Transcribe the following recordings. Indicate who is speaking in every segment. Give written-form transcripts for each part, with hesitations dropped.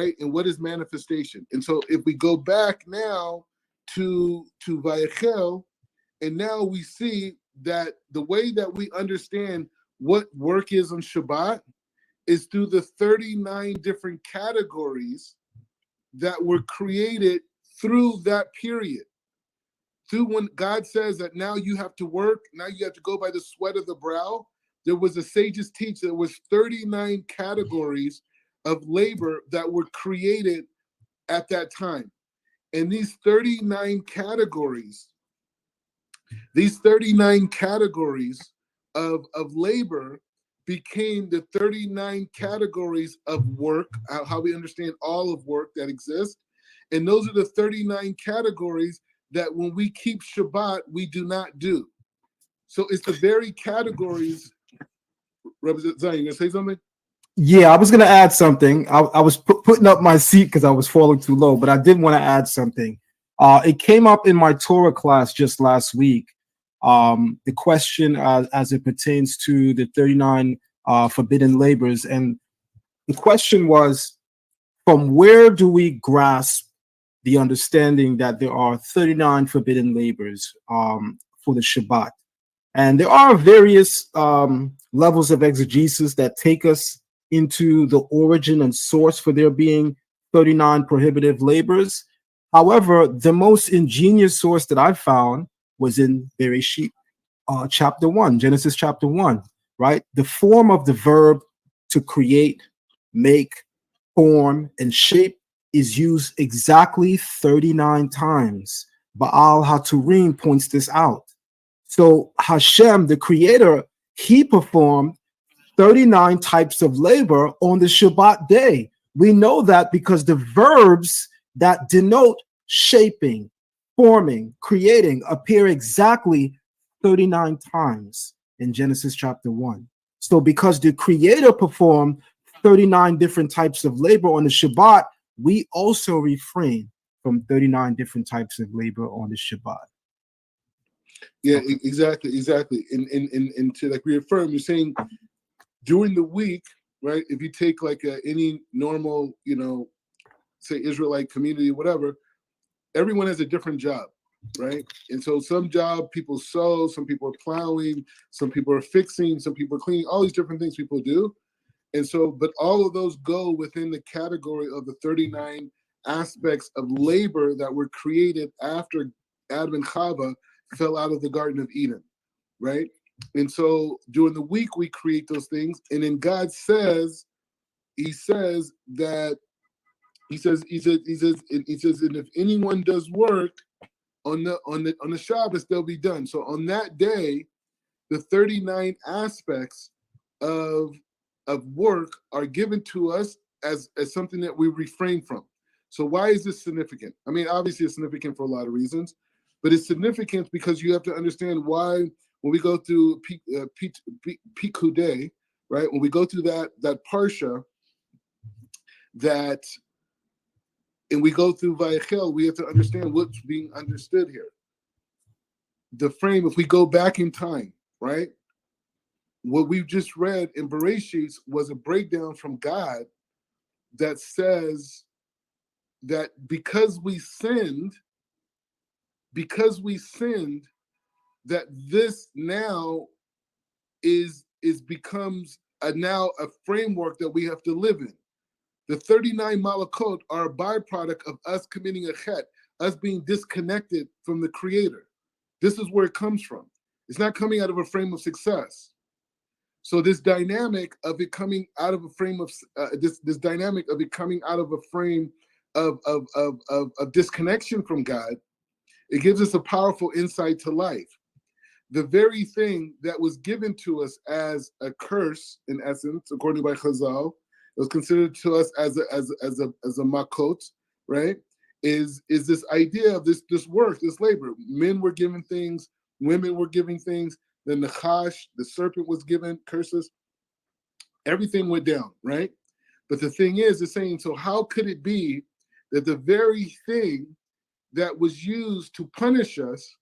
Speaker 1: right? And what is manifestation? And so if we go back now to Vayechel, and now we see that the way that we understand what work is on Shabbat is through the 39 different categories that were created through that period. Through when God says that now you have to work, now you have to go by the sweat of the brow. There was a sages teach there was 39 categories of labor that were created at that time. And these 39 categories of labor became the 39 categories of work, how we understand all of work that exists. And those are the 39 categories that when we keep Shabbat, we do not do. So it's the very categories. Representative Zion, you gonna say something?
Speaker 2: Yeah, I was going to add something. I was putting up my seat because I was falling too low, but I did want to add something. It came up in my Torah class just last week. The question as it pertains to the 39 forbidden labors. And the question was, from where do we grasp the understanding that there are 39 forbidden labors for the Shabbat? And there are various levels of exegesis that take us into the origin and source for there being 39 prohibitive labors. However, the most ingenious source that I found was in Bereshit chapter 1, Genesis chapter 1, right? The form of the verb to create, make, form, and shape is used exactly 39 times. Baal HaTurim points this out. So Hashem, the creator, he performed 39 types of labor on the Shabbat day. We know that because the verbs that denote shaping, forming, creating appear exactly 39 times in Genesis chapter 1. So because the creator performed 39 different types of labor on the Shabbat, we also refrain from 39 different types of labor on the Shabbat.
Speaker 1: Yeah, okay. Exactly. And to like reaffirm, you're saying during the week, right? If you take like any normal, say Israelite community, whatever, everyone has a different job, right? And so some job people sew, some people are plowing, some people are fixing, some people are cleaning, all these different things people do. And so, but all of those go within the category of the 39 aspects of labor that were created after Adam and Chava fell out of the Garden of Eden, right? And so during the week we create those things, and then God says, He says, and if anyone does work on the Shabbos, they'll be done. So on that day, the 39 aspects of work are given to us as something that we refrain from. So why is this significant? I mean, obviously it's significant for a lot of reasons, but it's significant because you have to understand why when we go through Pikudei, right? When we go through that parsha, and we go through Vayechel, we have to understand what's being understood here. The frame, if we go back in time, right? What we've just read in Bereshit was a breakdown from God that says that because we sinned, that this now becomes now a framework that we have to live in. The 39 malakot are a byproduct of us committing a chet, us being disconnected from the Creator. This is where it comes from. It's not coming out of a frame of success. So this dynamic of it coming out of a frame of this dynamic of it coming out of a frame of disconnection from God, it gives us a powerful insight to life. The very thing that was given to us as a curse, in essence, according to Chazal, it was considered to us as a makot, right? Is this idea of this work, this labor? Men were given things, women were given things. The Nachash, the serpent, was given curses. Everything went down, right? But the thing is, it's saying, so how could it be that the very thing that was used to punish us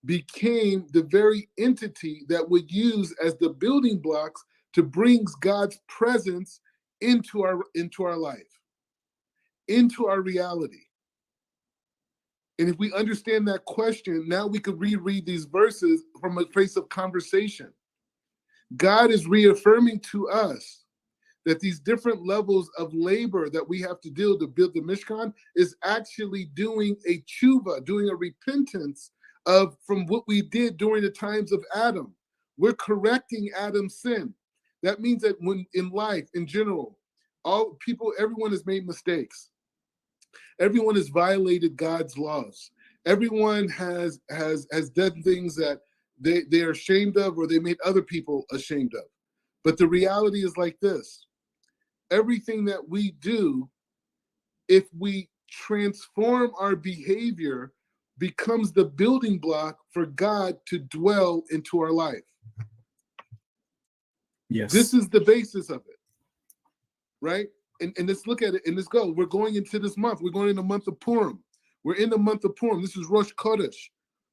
Speaker 1: became the very entity that would use as the building blocks to bring God's presence into our life? into our reality. And if we understand that question, now we could reread these verses from a place of conversation. God is reaffirming to us that these different levels of labor that we have to do to build the Mishkan is actually doing a tshuva, doing a repentance of from what we did during the times of Adam. We're correcting Adam's sin. That means that when in life, in general, everyone has made mistakes. Everyone has violated God's laws. Everyone has done things that they are ashamed of, or they made other people ashamed of. But the reality is like this. Everything that we do, if we transform our behavior, becomes the building block for God to dwell into our life.
Speaker 2: Yes.
Speaker 1: This is the basis of it, right? And let's look at it and let's go. We're going into this month. We're going in the month of Purim. We're in the month of Purim. This is Rosh Chodesh.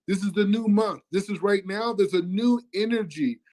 Speaker 1: This is the new month. This is right now. There's a new energy